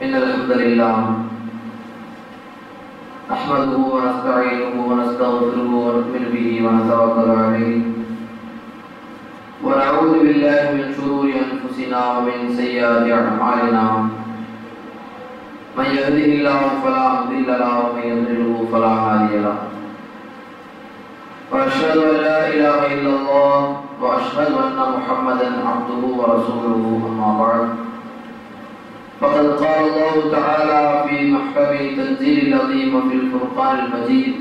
إن الحمد لله نحمده ونستعينه ونستغفره ونؤمن به ونتوكل عليه ونعوذ بالله من شرور أنفسنا ومن سيئات أعمالنا من يهده الله فلا مضل له ومن يضلله فلا هادي له وأشهد أن لا إله إلا الله وأشهد أن محمدا عبده ورسوله أما بعد فقد قال الله تعالى في محكم تنزيل العظيم وفي الفرقان المجيد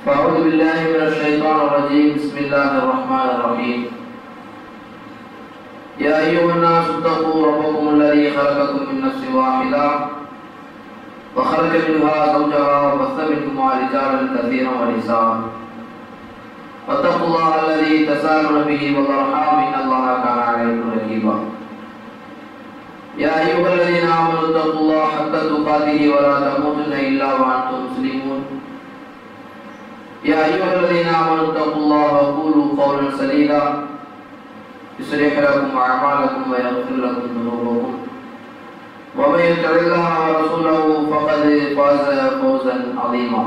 فأعوذ بالله من الشيطان الرجيم بسم الله الرحمن الرحيم يا أيها الناس اتقوا ربكم الذي خلقكم من نفس واحدة وخلق منها زوجها وبث منهما رجالا كثيرا ونساء واتقوا الله الذي تساءلون به والأرحام إن الله كان عليكم رقيبا يا أيها الذين آمنوا اتقوا الله حق تقاته ولا تموتن إلا وأنتم مسلمون يا أيها الذين آمنوا اتقوا الله وقولوا قولا سديدا يصلح لكم أعمالكم ويغفر لكم ذنوبكم ومن يطع الله ورسوله فقد فاز فوزا عظيما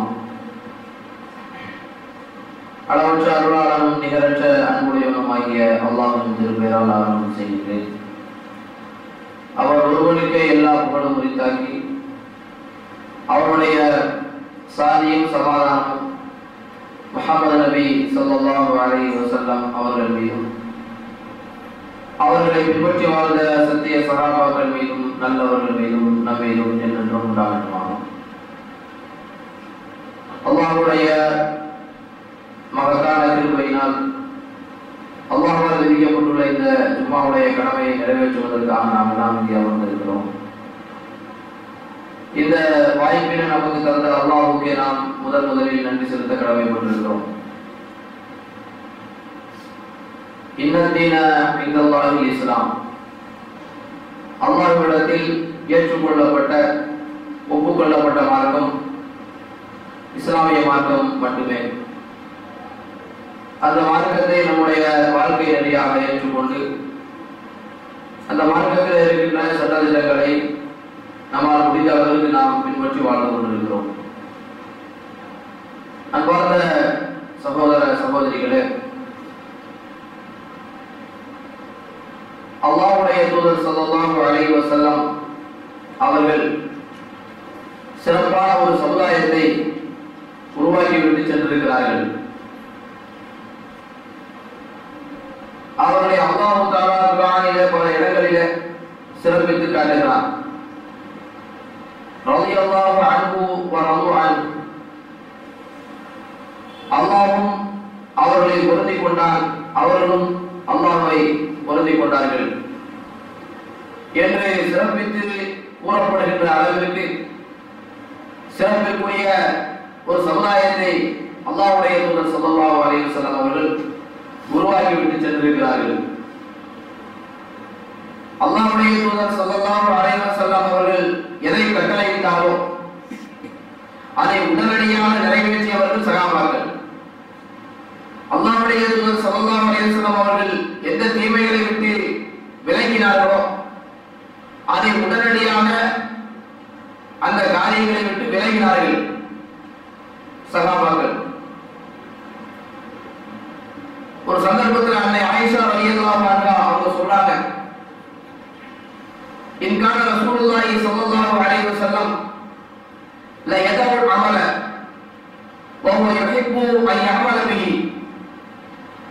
அளவற்ற அருளாளனும் நிகரற்ற அன்புடையவனுமாகிய அல்லாஹ்வின் திருப்பெயரால் ஆரம்பம் செய்கிறேன். அவர் ஒருவனுக்கே எல்லா புகழும் உரித்தாக்கி அவருடைய சாதியும் சமாதானம் முஹம்மது நபி ஸல்லல்லாஹு அலைஹி வஸல்லம் அவர்கள் மீதும் அவர்களை பின்பற்றி வாழ்ந்த சத்திய சஹாபாக்கள் மீதும் நல்லவர்கள் மீதும் நம் மீதும் என்றென்றும் உண்டாகட்டுமாக. அல்லாஹ்வுடைய மகத்தான கிருபையினால் அல்லாஹ்வால் விதிக்கப்பட்டுள்ள இந்த ஜும்மாவுடைய கடமையை நிறைவேற்றுவதற்காக நாம் எல்லாம் இங்கே அமர்ந்திருக்கிறோம். இந்த வாய்ப்பினை நமக்கு தந்த அல்லாஹ்வுக்கே நாம் முதலில் நன்றி செலுத்த கடமைப்பட்டிருக்கிறோம். இன்னதீன இந்தல்லாஹில் இஸ்லாம், அல்லாஹ்விடத்தில் ஏற்றுக்கொள்ளப்பட்ட ஒப்புக்கொள்ளப்பட்ட மார்க்கம் இஸ்லாமிய மார்க்கம் மட்டுமே. அந்த மார்க்கத்தை நம்முடைய வாழ்க்கை நெறியாக ஏற்றுக்கொண்டு அந்த மார்க்கத்தில் இருக்கின்ற சட்டத்திட்டங்களை நம்மால் முடிந்த அளவுக்கு நாம் பின்பற்றி வாழ்ந்து கொண்டிருக்கிறோம். அன்பார்ந்த சகோதர சகோதரிகளே, அல்லாஹ்வுடைய தூதர் ஸல்லல்லாஹு அலைஹி வஸல்லம் அவர்கள் சிறப்பான ஒரு சமுதாயத்தை உருவாக்கி விட்டு சென்றிருக்கிறார்கள். அவர்களை அல்லாஹ் தஆலா குர்ஆனிலே பல இடங்களிலே சிறப்பித்து காட்டுகிறார். ரலியல்லாஹு அன்ஹு வ ரது அன்ஹு, அல்லாஹ்வும் அவர்களை பொருந்திக் கொண்டான், அவர்களும் அல்லாஹ்வை பொருந்திக் கொண்டார்கள் என்று சிறப்பித்து கூறப்படுகின்ற அளவிற்கு சிறப்பிற்குரிய ஒரு சமுதாயத்தை அல்லாஹ்வுடைய தூதர் ஸல்லல்லாஹு அலைஹி வஸல்லம் அவர்கள் உருவாக்கி விட்டு சென்றிருக்கிறார்கள். அல்லாஹ்வுடைய தூதர் ஸல்லல்லாஹு அலைஹி வஸல்லம் அவர்கள் எதை கட்டளையிட்டாரோ அதை உடனடியாக நிறைவேற்றியவர்கள் சஹாபாக்கள். அல்லாஹ்வுடைய தூதர் ஸல்லல்லாஹு அலைஹி வஸல்லம் அவர்கள் எந்த தீமைகளை விட்டு விலகினார்களோ அதை உடனடியாக அந்த காரியங்களை விட்டு விலகினார்கள் சஹாபாக்கள். ஒரு சந்தர்ப்பத்தில் அன்னை ஆயிஷா ரலியல்லாஹு அன்ஹா அவங்க சொல்றாங்க, இன்கான ரசூலுல்லாஹி ஸல்லல்லாஹு அலைஹி வஸல்லம் லா யதஉல் அமல வ ஹுவ யுஹிப்பு அன் யஅமல பிஹி.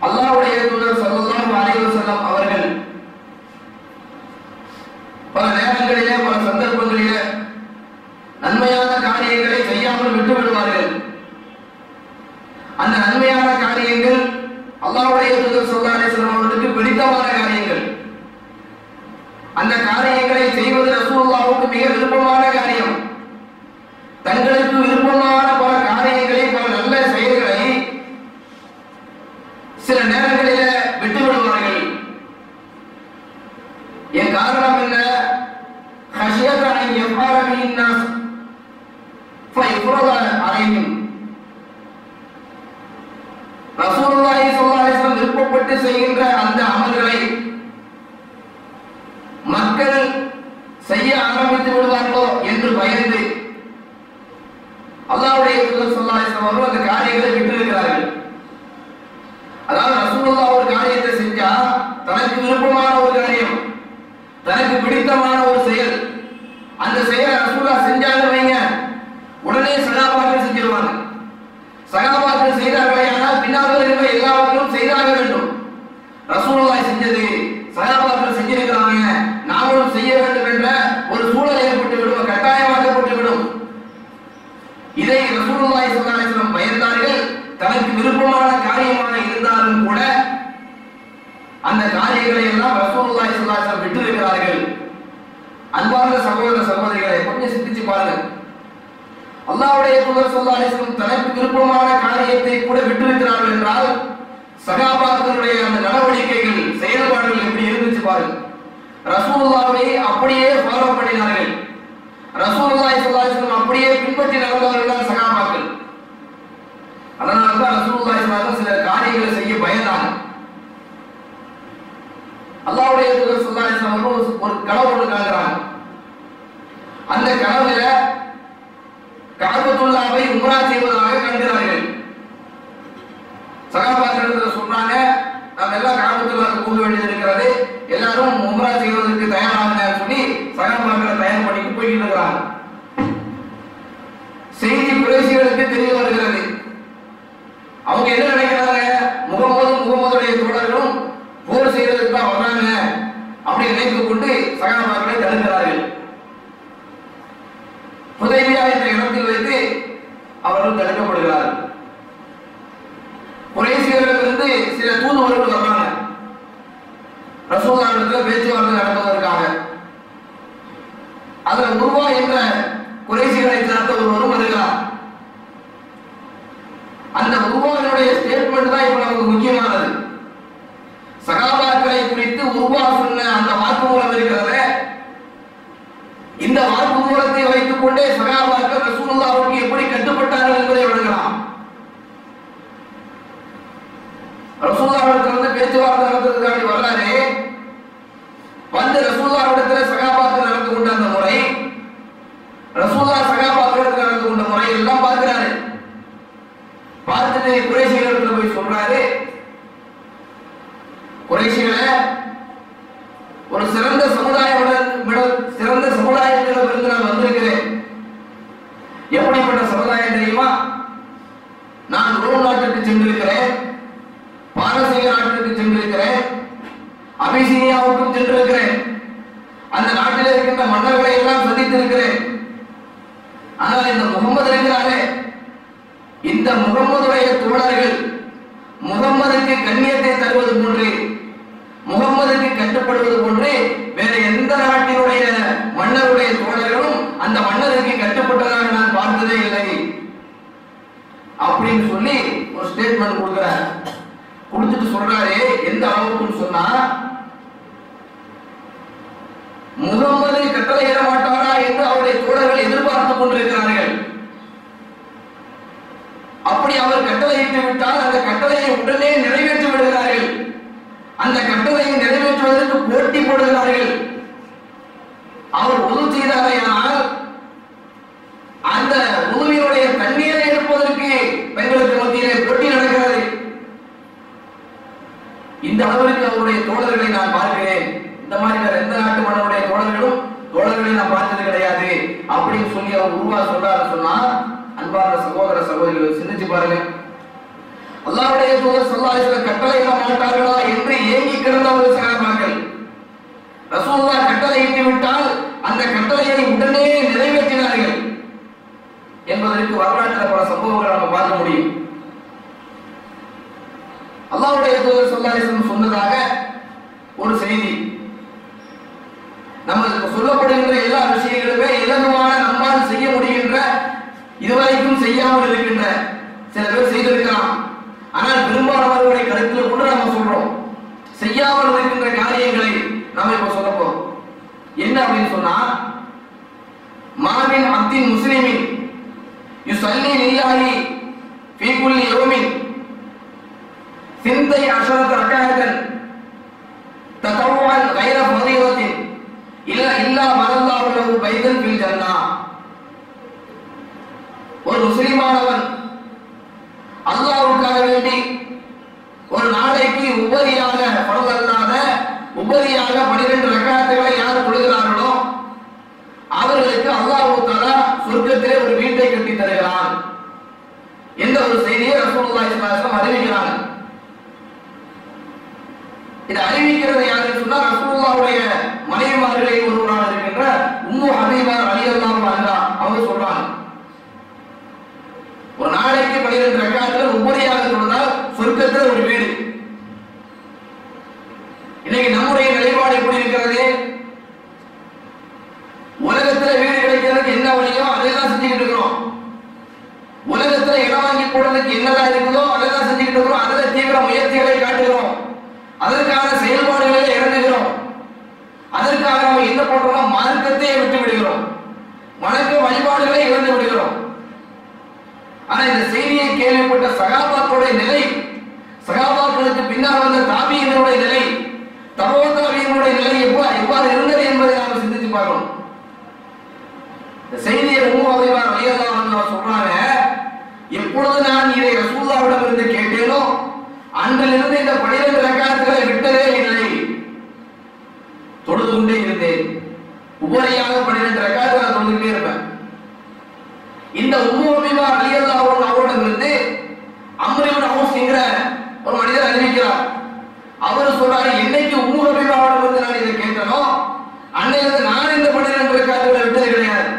அல்லாஹ்வுடைய தூதர் ஸல்லல்லாஹு அலைஹி வஸல்லம் அவர்கள் பல நேரங்களிலே பல சந்தர்ப்பங்களிலே நன்மையான காரியங்களை செய்யாமல் விட்டு விடுவார்கள். அந்த நன்மையான காரியங்கள் அல்லாஹ்வுடைய தூதர் ஸல்லல்லாஹு அலைஹி வஸல்லம் அவர்களுக்கு பிடித்தமான காரியங்கள். அந்த காரியங்களை செய்வது ரசூலுல்லாஹ்வுக்கு மிக விருப்பமான காரியம். தங்களுக்கு விருப்பமான பல காரியங்களை, பல நல்ல செயல்களை சில நேரங்களிலே விட்டு விடுவார்கள். என் காரணம் என்ன? خشية أن يفعل به الناس فيفرض عليهم. ரசூலுல்லாஹி ஸல்லல்லாஹு அலைஹி வஸல்லம் விருப்பப்பட்டு செய்கின்ற அந்த அமல்களை மக்கள் செய்ய ஆரம்பித்து விடுவார்களோ என்று பயந்து அல்லாஹ்வுடைய தூதர் ஸல்லல்லாஹு அலைஹி வஸல்லம் அவர்கள் அந்த காரியங்களை விட்டிருக்கிறார்கள். அதாவது ரசூலுல்லாஹ் ஒரு காரியத்தை செஞ்சா தனக்கு விருப்பமான ஒரு காரியம், தனக்கு பிடித்தமான ஒரு செயல், அந்த செயலை ரசூலுல்லாஹ் செஞ்சாங்க வைங்க, உடனே சஹாபாக்கள் செஞ்சிருவாங்க. சஹாபாக்கள் செய்தார்களே ஆனால் பின்னால் இருக்கிற எல்லாவற்றையும் செய்தாக வேண்டும். ரசூலுல்லாஹ் செஞ்சது சஹாபாக்கள் செஞ்சிருக்கிறாங்க, நாமும் செய்ய வேண்டும் என்ற ஒரு சூழல் ஏற்பட்டு விடும், கட்டாயமாக்கப்பட்டு விடும். இதை ரசூலுல்லாஹி ஸல்லல்லாஹு அலைஹி வஸல்லம் பயந்தார்கள். தனக்கு விருப்பமான காரியமாக இருந்தாலும் கூட அந்த காரியங்களை எல்லாம் ரசூலுல்லாஹி ஸல்லல்லாஹு அலைஹி வஸல்லம் விட்டிருக்கிறார்கள். அன்பார்ந்த சகோதர சகோதரிகளை கொஞ்சம் சிந்திச்சு பாருங்க. அல்லாஹ்வுடைய தூதர் ஸல்லல்லாஹு அலைஹி வஸல்லம் தனக்கு விருப்பமான காரியத்தை கூட விட்டிருக்கிறார்கள் என்றால் சஹாபாக்களுடைய அந்த நடவடிக்கைகள், செயல்பாடுகள் எப்படி இருந்துச்சு பாருங்க. ரசூலுல்லாஹ்வை அப்படியே ஃபாலோ பண்ணினார்கள். ரசூலுல்லாஹி ஸல்லல்லாஹு அலைஹி வஸல்லம் அப்படியே பின்பற்றி நடந்தவர்கள் தான் சஹாபாக்கள். அதனால தான் ரசூலுல்லாஹி ஸல்லல்லாஹு அலைஹி வஸல்லம் சில காரியங்களை செய்ய பயந்தாங்க. அல்லாஹ்வுடைய தூதர் ஸல்லல்லாஹு அலைஹி வஸல்லம் ஒரு கனவு ஒன்று காண்கிறாங்க. அந்த கனவுல கஅபத்துல்லாஹை உம்ரா செய்வதாக காண்கிறார்கள். சஹாபாக்கள் சொல்றாங்க, நாம எல்லாம் கஅபத்துல்லாஹ்க்கு போக வேண்டியது இருக்கிறது, எல்லாரும் உம்ரா செய்வதற்கு தயாராகன்னு சொல்லி சஹாபாக்களை தயார் பண்ணி போயிட்டு இருக்காங்க. செய்தி குறைஷிகளுக்கு தெரிய வருகிறது. அவங்க என்ன நினைக்கிறாங்க, முகமதுடைய தோழர்களும் போர் செய்வதற்கு தான் வர்றாங்க அப்படி நினைத்துக் கொண்டு சஹாபாக்களை தடுக்கிறார்கள். ஹுதைபியா என்ற இடத்தில் வைத்து அவர்கள் தடுக்கப்படுகிறார்கள். குறைஷிகளிடமிருந்து சில தூதுவர்கள் வர்றாங்க ரசூலுல்லாஹ்விடத்தில் பேச்சுவார்த்தை நடத்துவதற்காக. அதில் உருவா என்ற குறைஷிகளை சேர்ந்த ஒருவரும் வருகிறார். அந்த உருவாவினுடைய ஸ்டேட்மெண்ட் தான் இப்ப நமக்கு முக்கியமானது. சஹாபாக்களை குறித்து உருவா சொன்ன அந்த வாக்குமூலம் இருக்கிறது. இந்த வாக்குமூலத்தை வைத்துக் கொண்டே சஹாபாக்கள் ரசூலுல்லாஹ்வுக்கு எப்படி கட்டுப்பட்டார்கள் என்பதை விளங்கலாம். ரசூலுல்லாஹ்விடத்தில் பேச்சுவார்த்தை நடத்துவதற்காக வர்றாரு. வந்து ரசூலுல்லாஹ்விடத்தில் சஹாபாக்கள் நடந்து கொண்ட அந்த முறை, ரசூலுல்லாஹ் சஹாபாக்கள் நடந்து கொண்ட முறை எல்லாம் பார்க்கிறாரு. பார்த்துட்டு குறைஷிகளிடத்தில் போய் சொல்றாரு, குறைஷிகளே, ஒரு சிறந்த சமுதாயத்திலிருந்து நான் வந்திருக்கிறேன். எப்படிப்பட்ட சமுதாயம் தெரியுமா? நான் ரோம் நாட்டுக்கு சென்றிருக்கிறேன், பாரசீக நாட்டுக்கு சென்றிருக்கிறேன், அபிசீனியாவுக்கும் சென்றிருக்கிறேன். அந்த நாட்டில் இருக்கின்ற மன்னர்களை எல்லாம் சந்தித்திருக்கிறேன். ஆனால் இந்த முகமது இருக்கிறாரே, இந்த முகம்மதுடைய தோழர்கள் முகம்மதுக்கு கண்ணியத்தை தருவது போன்று, முகம்மதுக்கு கட்டுப்படுவது போன்று வேற எந்த நாட்டினுடைய மன்னருடைய தோழர்களும் அந்த மன்னருக்கு கட்டுப்பட்டதாக நான் பார்த்ததே இல்லை அப்படின்னு சொல்லி ஒரு ஸ்டேட்மெண்ட் கொடுக்கிறார். கொடுத்துட்டு சொல்றாரு, எந்த அளவுக்குன்னு சொன்னா, முகம்மது கட்டளையிட மாட்டாரா என்று அவருடைய தோழர்கள் எதிர்பார்த்துக் கொண்டிருக்கிறார்கள். அப்படி அவர் கட்டளையிட்டு விட்டால் அந்த கட்டளையை உடனே நிறைவேற்றி விடுகிறார்கள். அந்த கட்டளையை நிறைவேற்றுவதற்கு போட்டி போடுகிறார்கள். அவர் உது செய்தாரையானால் அந்த உதுவினுடைய தண்ணீரை எடுப்பதற்கு பெண்களுக்கு மத்தியிலே போட்டி நடக்கிறது. இந்த அளவிற்கு அவருடைய தோழர்களை நான் பார்க்கிறேன். இந்த மாதிரி வேற எந்த நாட்டு மன்னருடைய தோழர்களை நான் பார்த்தது கிடையாது அப்படின்னு சொல்லி அவர் உருவா சொல்றாரு. சொன்னா அன்பார்ந்த சகோதர சகோதரிகள் சிந்திச்சு பாருங்க. அல்லாஹ்வுடைய தூதர் ஸல்லல்லாஹு அலைஹி வஸல்லம் கட்டளையிட மாட்டார்களா என்று ஏங்கி கிடந்தவர்கள் சஹாபாக்கள். ரசூலுல்லாஹ் கட்டளையிட்டு விட்டால் அந்த கட்டளையை உடனே நிறைவேற்றினார்கள் என்பதற்கு வரலாற்றில் பல சம்பவங்களை நம்ம பார்க்க முடியும். அல்லாஹ்வுடைய தூதர் ஸல்லல்லாஹு அலைஹி வஸல்லம் சொன்னதாக ஒரு செய்தி, நமக்கு சொல்லப்படுகின்ற எல்லா விஷயங்களுமே இலகுவான நம்மால் செய்ய முடிகின்ற, இதுவரைக்கும் செய்யாமல் இருக்கின்ற, சில பேர் செய்திருக்கலாம், ஆனால் பெரும்பாலானவர்களை கருத்தில் கொண்டு நம்ம சொல்றோம். செய்யாமல் இருக்கின்ற காரியங்களை நாம இப்ப சொல்ல போறோம். என்ன அப்படின்னு சொன்னா, மாமின் அப்தின் முஸ்லிமின் யுஸல்லி லில்லாஹி ஃபீ குல்லி யௌமின் சிந்தை அஷரத் ரக்அத்தன் ததவ்வுஅன் கைர ஃபரீதத்தின் இல்லா பரல்லாஹு லஹு பைத்தன் ஃபில் ஜன்னah. ஒரு முஸ்லிமானவன் அல்லாஹ்வுக்காக வேண்டி ஒரு நாளைக்கு உபரியாக ஃபர்து அல்லாத உபரியாக 12 ரக்காத்துகளை யார் தொழுகிறார்களோ அவர்களுக்கு அல்லாஹ் தஆலா சொர்க்கத்திலே ஒரு வீட்டை கட்டி தருகிறான் என்ற ஒரு செய்தியை ரசூலுல்லாஹி ஸல்லல்லாஹு அலைஹி வஸல்லம் அறிவிக்கிறாங்க. இது அறிவிக்கிறது யாருன்னு சொன்னா ரசூலுல்லாஹ்வுடைய மனைவிமார்களில் ஒருவராக இருக்கின்ற உம்மு ஹபீபா ரலியல்லாஹு அன்ஹா அவங்க சொல்றாங்க, ஒரு நாளைக்கு 12 ரக்காத்துகள் உபரியாக தொழுதால் சொர்க்கத்தில் ஒரு வீடு. இன்னைக்கு நம்முடைய நிலைப்பாடு எப்படி இருக்கிறது? உலகத்துல வீடு கிடைக்கிறதுக்கு என்ன வழியோ அதைதான் செஞ்சுக்கிட்டு இருக்கிறோம். உலகத்துல இடம் வாங்கி போடுறதுக்கு என்னெல்லாம் இருக்குதோ அதைதான் செஞ்சுக்கிட்டு இருக்கிறோம். அதில் தீவிர முயற்சிகளை காட்டுகிறோம், அதற்கான செயல்பாடுகளை இறங்குகிறோம். அதற்காக நம்ம என்ன பண்றோம்? மார்க்கத்தையே விட்டு விடுகிறோம், வணக்க வழிபாடுகளை இழந்து விடுகிறோம். ஆனா இந்த செய்தியை கேள்விப்பட்ட சகாபாக்களுடைய நிலை, சகாபாக்களுக்கு பின்னால் வந்த தாபியினுடைய நிலை, தபோ தாபியினுடைய நிலை எவ்வாறு இருந்தது என்பதை நாம் சிந்தித்து பார்க்கணும். இந்த செய்தியை உம்மு ஹபீபா ரலியல்லாஹு அன்ஹா சொல்றாங்க, எப்பொழுது நான் இதை ரசூலுல்லாஹ்விடம் இருந்து கேட்டேனோ அன்றிலிருந்து இந்த 12 ரக்காத்துகளை விட்டதே இல்லை, தொழுது கொண்டே இருந்தேன். உபரியாக 12 ரக்காத்துகளை தொழுதுகிட்டே இருப்பேன். இந்த உம்மு ஹபீபா ரலியல்லாஹு அன்ஹா அவரிடமிருந்து அம்ர் இப்னு அவுஸ் என்கிற ஒரு மனிதர் அறிவிக்கிறார். அவர் சொல்றாரு, என்னைக்கு உம்மு ஹபீபாவிடமிருந்து நான் இதை கேட்டனோ அன்னையிலிருந்து நான் இந்த 12 ரக்காத்துகளை விட்டது கிடையாது.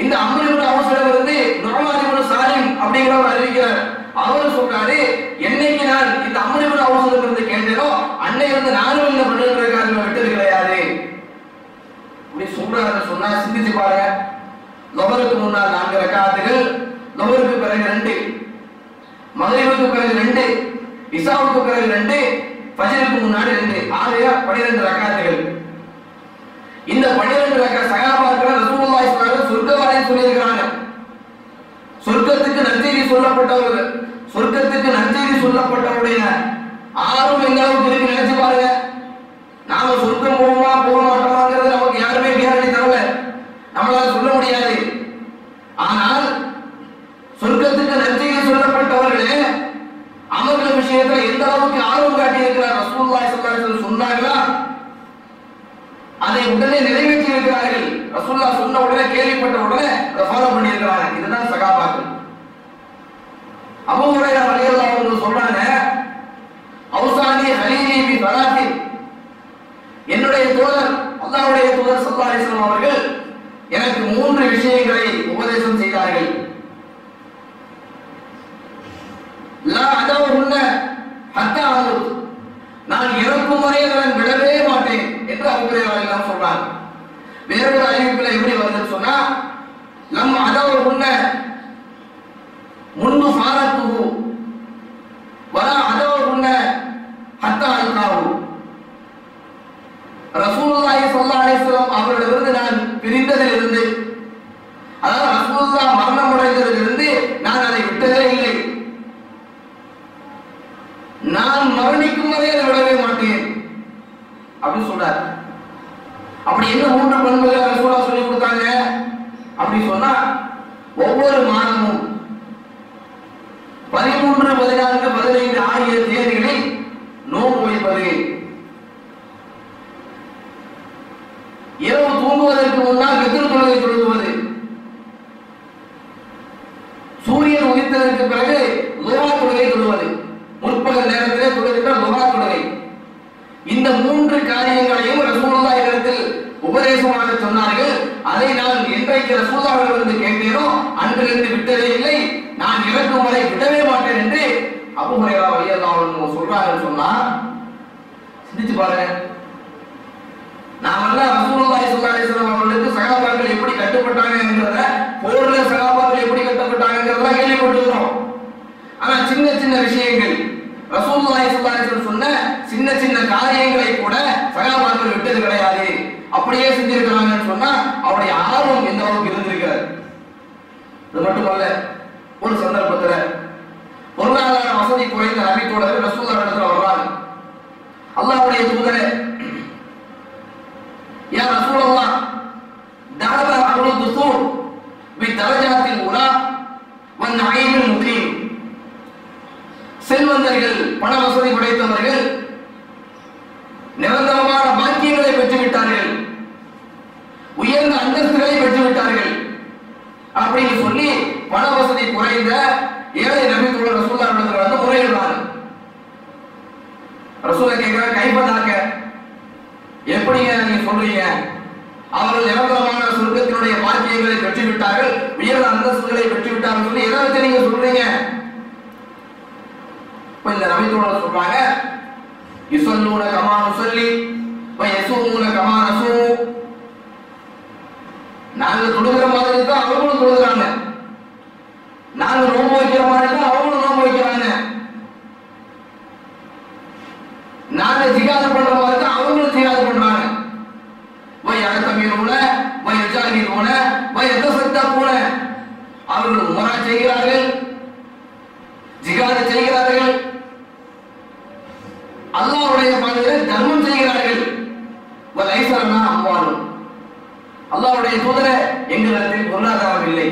இந்த அம்ர் இப்னு அவுஸிடமிருந்து நுஅமான் இப்னு சாலிம் அப்படிங்கிறவர் அறிவிக்கிறார். அவர் சொல்றாரு, என்னைக்கு நான் இந்த அம்ர் இப்னு அவுஸிடமிருந்து கேட்டனோ அன்னையிலிருந்து நானும் இந்த 12 ரக்காத்துகளை விட்டது கிடையாது. இப்படி சொல்றாரு. சொன்னா சிந்திச்சு பாருங்க. லொஹருக்கு முன்னால் 4 ரக்காத்துகள், லொஹருக்கு பிறகு 2, மக்ரிபுக்கு பிறகு 2, இஷாவுக்கு பிறகு 2, ஃபஜ்ருக்கு முன்னாடி 2, ஆக 12 ரக்காத்துகள். இந்த 12 ரக்காத் சஹாபாக்கள் ரசூலுல்லாஹி ஸல்லல்லாஹு அலைஹி வஸல்லம் சொர்க்கவாரை சொல்லியிருக்கிறாங்க. சொர்க்கத்துக்கு நற்செய்தி சொல்லப்பட்டவர்கள், சொர்க்கத்துக்கு நற்செய்தி சொல்லப்பட்டவருடைய ஆர்வம் எந்த அளவுக்கு இருக்கு நினைச்சு பாருங்க. நாம சொர்க்கம் போவோமா போக மாட்டோமாங்கிறது நமக்கு யாருமே கேரண்டி தரல, நம்மளால சொல்ல முடியாது. ஆனால் சொர்க்கத்துக்கு நற்செய்தி சொல்லப்பட்டவர்களே அமர்கள் விஷயத்துல எந்த அளவுக்கு ஆர்வம் காட்டி இருக்கிறார் ரசூலுல்லாஹி ஸல்லல்லாஹு அலைஹி வஸல்லம் சொன்னாங்களா அதை உடனே நிறைவேற்றி இருக்கிறார்கள். ரசூலுல்லாஹ் சொன்ன உடனே கேள்விப்பட்ட உடனே அதை ஃபாலோ பண்ணி இருக்கிறாங்க. இதுதான் சகாபாக்கள். அபூ ஹுரைரா ரலியல்லாஹு அன்ஹு சொல்றாங்க, அவுசானி ஹலீலி பி ஸலாத்தி, என்னுடைய தோழர் அல்லாஹ்வுடைய தூதர் ஸல்லல்லாஹு அலைஹி வஸல்லம் அவர்கள் எனக்கு 3 விஷயங்களை உபதேசம் செய்தார்கள். லா அதவுன்ன ஹத்தா அமுத், நான் இறக்கும் வரை நான் விடவே மாட்டேன் என்று அபூ ஹுரைரா ரலியல்லாஹு சொல்றாங்க. வேறொரு அறிவிப்பில் எப்படி வருதுன்னு சொன்னா, லம் அதவுன்ன முன்னு ஃபாரத்துஹு வலா அதவுன்ன ஹத்தா அல்காஹு. ரசூலுல்லாஹி ஸல்லல்லாஹு அலைஹி வஸல்லம் அவர்களிடமிருந்து நான் பிரிந்ததிலிருந்து, அதாவது ரசூலுல்லாஹ் மரணம் அடைந்ததிலிருந்து நான் அதை விட்டதே இல்லை, நான் மரணிக்கும் வரை அதை விடவே மாட்டேன் அப்படின்னு சொல்றார். அப்படி என்ன 3 பண்புகளை ரசூலுல்லாஹ் சொல்லி கொடுத்தாங்க அப்படி சொன்னா, ஒவ்வொரு மாதமும் 13, 14, 15 ஆகிய தேதிகளில் நோன்பு வைப்பது, இரவு தூங்குவதற்கு முன்னால் வித்ர் தொழுகை தொழுவது, சூரியன் உதித்ததற்கு பிறகு லுஹா தொழுகை தொழுவது, முற்பகல் நேரத்திலே தொழுகின்ற லுஹா தொழுகை. இந்த 3 காரியங்களையும் ரசூலுல்லாஹ் இடத்தில் உபதேசமாக சொன்னார்கள். அதை நான் என்றைக்கு ரசூலுல்லாஹ்விடமிருந்து கேட்டேனோ அன்றிலிருந்து விட்டதே இல்லை, நான் இறக்கும் வரை விடவே மாட்டேன் என்று அபூ ஹுரைரா ரலியல்லாஹு அன்ஹு சொல்றாங்கன்னு சொன்னா சிந்திச்சு பாருங்க. நாமெல்லாம் ரசூலுல்லாஹி ஸல்லல்லாஹு அலைஹி வஸல்லம் அவர்களுக்கு சஹாபாக்கள் எப்படி கட்டுப்பட்டாங்கங்கறத, போர்ல சஹாபாக்கள் எப்படி கட்டுப்பட்டாங்கங்கறத கேள்விப்பட்டிருக்கிறோம். ஆனா சின்ன சின்ன விஷயங்கள் ரசூலுல்லாஹி ஸல்லல்லாஹு அலைஹி வஸல்லம் சொன்ன சின்ன சின்ன காரியங்களை கூட சஹாபாக்கள் விட்டது கிடையாது, அப்படியே செஞ்சிருக்கிறாங்கன்னு சொன்னா அவருடைய ஆர்வம் எந்த அளவுக்கு இருந்திருக்கிறது. இது மட்டுமல்ல, ஒரு சந்தர்ப்பத்துல பொருளாதார வசதி குறைந்த நபித்தோழர்கள் ரசூலுல்லாஹ் இடத்துல வர்றாங்க. அல்லாஹ்வுடைய தூதரே, யா ரசூலல்லாஹ், நஈமின் முகீம். செல்வந்தர்கள், பண வசதி படைத்தவர்கள் நிரந்தரமான பாக்கியங்களை பெற்றுவிட்டார்கள், உயர்ந்த அந்தஸ்துகளை பெற்றுவிட்டார்கள் அப்படின்னு சொல்லி பண வசதி குறைந்த ஏழை நபித்துள்ள ரசூலுல்லாஹி வந்து முறையிடுறாங்க. ரசூலை கேட்கிற கைப்பதாக்க எப்படிங்க நீங்க சொல்றீங்க? அவர்கள் நிரந்தரமான சொர்க்கத்தினுடைய பாக்கியங்களை பெற்றுவிட்டார்கள், உயர்ந்த அந்தஸ்துகளை பெற்றுவிட்டார்கள் சொல்லி எதை வச்சு நீங்க சொல்றீங்க? இந்த நபித்துள்ள சொல்றாங்க, யுஸல்லூன கமா நுஸல்லி வ யஸூமூன கமா நஸூம். நாங்க தொழுகிற மாதிரி தான் அவங்களும் தொழுகிறாங்க, நாங்க நோன்பு வைக்கிற மாதிரி தான் அவங்களும் நோன்பு வைக்கிறாங்க, நாங்க ஜிகாத் பண்ற மாதிரி தான் அவங்களும் ஜிகாத் பண்றாங்க. வயதமீருன வயஜாஹிருன வயதஸத்தகுன. அவர்கள் உம்ரா செய்கிறார்கள், ஜிகாத் செய்கிறார்கள், அல்லாஹ்வுடைய பாதையில் தர்மம் செய்கிறார்கள். வலைஸலனா அம்வாலும். அல்லாஹ்வுடைய தூதரே, எங்களிடத்தில் பொருளாதாரம் இல்லை.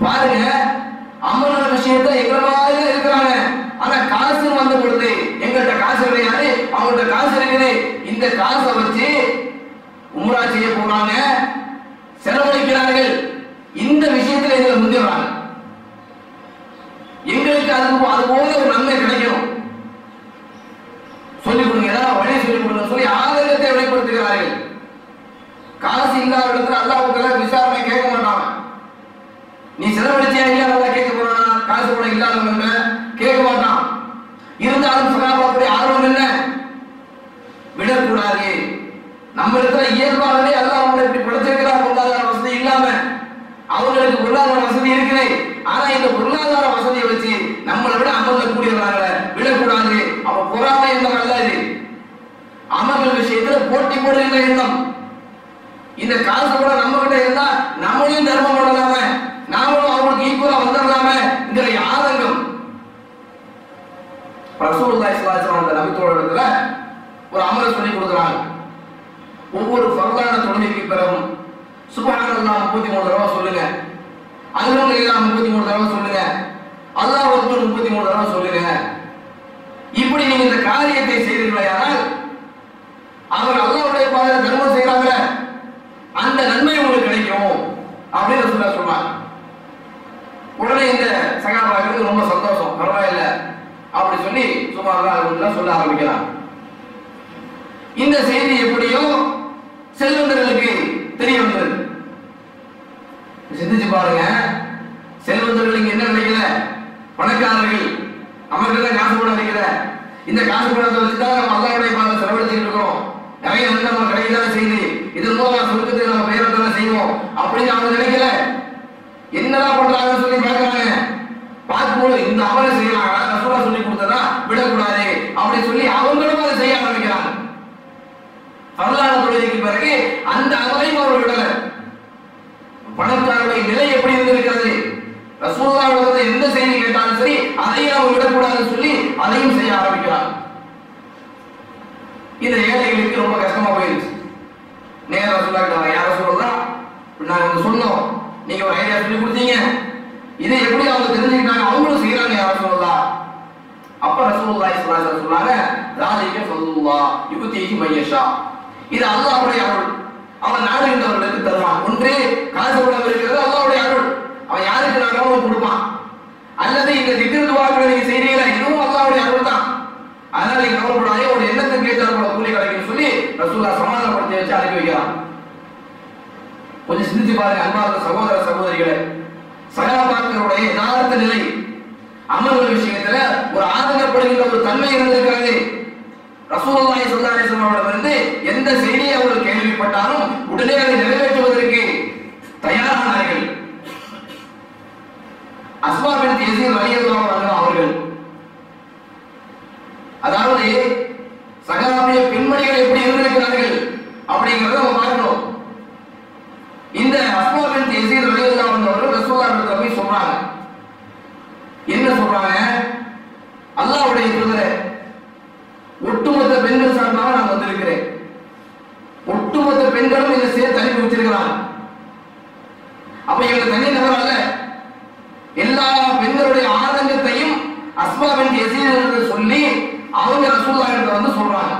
பாருங்க, அமலான விஷயத்தை எங்க மாதிரி இருக்கிறாங்க, ஆனா காசு வந்த பொழுது எங்கள்கிட்ட காசு கிடையாது, அவங்கள்ட்ட காசு இருக்குது. இந்த காசை வச்சு உம்ரா செய்ய போறாங்க, செலவழிக்கிறார்கள். இந்த விஷயத்துல எங்களை முந்திடுறாங்க. எங்களுக்கு அது போல ஒரு நன்மை கிடைக்கும், சொல்லிக் கொடுங்க, ஏதாவது வழி சொல்லிக் கொடுங்க சொல்லி ஆதங்கத்தை வெளிப்படுத்துகிறார்கள். காசு இல்லாத இடத்துல அல்லாஹ்வுக்கு விசாரணை கேட்க மாட்டாங்க. நீ செலவழிச்சியா இல்லையா நல்லா கேட்க போறானா? காசு கூட இல்லாதவங்க கேட்க மாட்டான். இருந்தாலும் சகாபாவுடைய ஆர்வம் என்ன? விடக்கூடாது. நம்ம இடத்துல இயல்பாகவே அல்லாஹ் அவங்களை இப்படி படைச்சிருக்கிறார், பொருளாதார வசதி இல்லாம. அவங்களுக்கு பொருளாதார வசதி இருக்குது, ஆனா இந்த பொருளாதார வசதியை வச்சு நம்மளை விட அமல்ல கூடியவராங்க விடக்கூடாது. அப்ப பொறாமை எண்ணம் அல்ல இது. அமல்கள் விஷயத்துல போட்டி போடுகின்ற எண்ணம். இந்த காசு கூட நம்ம கிட்ட இருந்தா நம்மளையும் தர்மம் பண்ணலாம, நாமளும் அவங்களுக்கு ஈக்குவலா வந்துடலாமங்கிற ஆதங்கம். ரசூலுல்லாஹி ஸல்லல்லாஹு அலைஹி வஸல்லம் நபித்தோழத்துல ஒரு அமலை சொல்லி கொடுக்குறாங்க. ஒவ்வொரு ஃபர்லான தொழுகைக்கு பிறகும் சுப்ஹானல்லாஹ் 33 தடவை சொல்லுங்க, அல்ஹம்துலில்லாஹ் 33 தடவை சொல்லுங்க, அல்லாஹ் அக்பர் 33 தடவை சொல்லுங்க. இப்படி நீங்க இந்த காரியத்தை செய்தீர்களானால் அவர் அல்லாஹ்வுடைய பாதையில் தர்மம் செய்யறாங்க, அந்த நன்மை உங்களுக்கு கிடைக்கும் அப்படின்னு சொல்றாங்க. உடனே இந்த சகாபாக்களுக்கு ரொம்ப சந்தோஷம், பரவாயில்லை அப்படி சொல்லி சுமார் சொல்ல ஆரம்பிக்கிறாங்க. இந்த செய்தி எப்படியோ செல்வந்தர்களுக்கு தெரிய வந்தது. சிந்திச்சு பாருங்க, செல்வந்தர்களுக்கு என்ன நினைக்கல? பணக்காரர்கள் அவர்கள் காசு கூட நினைக்கல. இந்த காசு பணத்தை வச்சுதான் நம்ம அல்லாஹ்வுடைய பாதையில் செலவழிச்சுட்டு இருக்கிறோம், நிறைய வந்து நம்ம கிடைக்கதான் செய்து, இதன் மூலமா சொர்க்கத்தை நம்ம பெயரத்தான் செய்வோம் அப்படின்னு அவங்க நினைக்கல. என்னதான் பண்றாங்கன்னு சொல்லி பார்க்கறாங்க. பார்க்கும்போது இந்த அமலை செய்யறாங்க, ரசூலுல்லாஹ் சொல்லி கொடுத்ததா விடக்கூடாது அப்படின்னு சொல்லி அவங்களும் அதை செய்ய ஆரம்பிக்கிறாங்க. ஃபர்லான தொழுகைக்கு பிறகு அந்த அமலையும் அவர் விடல. பணக்காரருடைய நிலை எப்படி இருந்திருக்கிறது? ரசூலுல்லாஹ் எந்த செய்தி கேட்டாலும் சரி அதையும் அவர் விடக்கூடாதுன்னு சொல்லி அதையும் செய்ய ஆரம்பிக்கிறாங்க. இந்த ஏழைகளுக்கு ரொம்ப கஷ்டமா போயிருச்சு. நேரா சொல்லாங்க, யார சொல்லலாம், நாங்க வந்து சொன்னோம், நீங்க ஒரு ஐடியா சொல்லி கொடுத்தீங்க, இதை எப்படி அவங்க தெரிஞ்சுக்கிட்டாங்க, அவங்களும் செய்யறாங்க, யார சொல்லலாம். அப்ப ரசூலுல்லாஹி ஸல்லல்லாஹு அலைஹி வஸல்லம் சொன்னாங்க, ஸாலிக ஃபதுல்லாஹ் யுக்திஹி மய்யஷா. இது அல்லாஹ்வுடைய அருள், அவன் நாடுகின்றவர்களுக்கு தருவான். ஒன்றே காசு பணம் இருக்கிறது அல்லாஹ்வுடைய அருள், அவன் யாருக்கு நாடாலும் கொடுப்பான். அல்லது இந்த திக்ர் துஆக்களை நீங்க செய்றீங்களா, இதுவும் அல்லாஹ்வுடைய அருள் தான். அதனால நீங்க கவலைப்படாதே, ஒரு எண்ணத்துக்கு கேட்டால் கூட கூலி கிடைக்கும்னு சொல்லி ரசூலுல்லாஹ் சமாதானப்படுத்தி வச்சு அனுப்பி வைக்கிறான். கொஞ்சம் சிந்திச்சு பாருங்க அன்பார்ந்த சகோதர சகோதரிகளே, சகாபாக்களுடைய யதார்த்த நிலை, அமல்கள் விஷயத்துல ஒரு ஆதங்கப்படுகின்ற ஒரு தன்மை இருந்திருக்கிறது. ரசூலுல்லாஹி ஸல்லல்லாஹு அலைஹி வஸல்லம் அவர்களிடமிருந்து எந்த செய்தியை அவர்கள் கேள்விப்பட்டாலும் உடனே அதை நிறைவேற்றுவதற்கு தயாரானார்கள். அஸ்மா பின்த் யஸீத் ரலியல்லாஹு அன்ஹா அவர்கள், அதாவது சகாபிய பெண்மணிகள் எப்படி இருந்திருக்கிறார்கள் அப்படிங்கறத நம்ம பார்க்கணும். இந்த அஸ்மா பின்த் யஸீத் ரலியல்லாஹு அன்ஹா அவர்கள் ரசூலுல்லாஹி கிட்ட போய் சொல்றாங்க. என்ன சொல்றாங்க? அல்லாஹ்வுடைய தூதரே, ஒட்டுமொத்த பெண்கள் சார்பாக நான் வந்திருக்கிறேன், ஒட்டுமொத்த பெண்களும் இதை சேர்த்து அனுப்பி வச்சிருக்கிறாங்க. அப்ப இவங்க தனி நபர் அல்ல, பின் யஸீத் என்று சொல்லி அவங்க ரசூலுல்லாஹி கிட்ட வந்து சொல்றாங்க,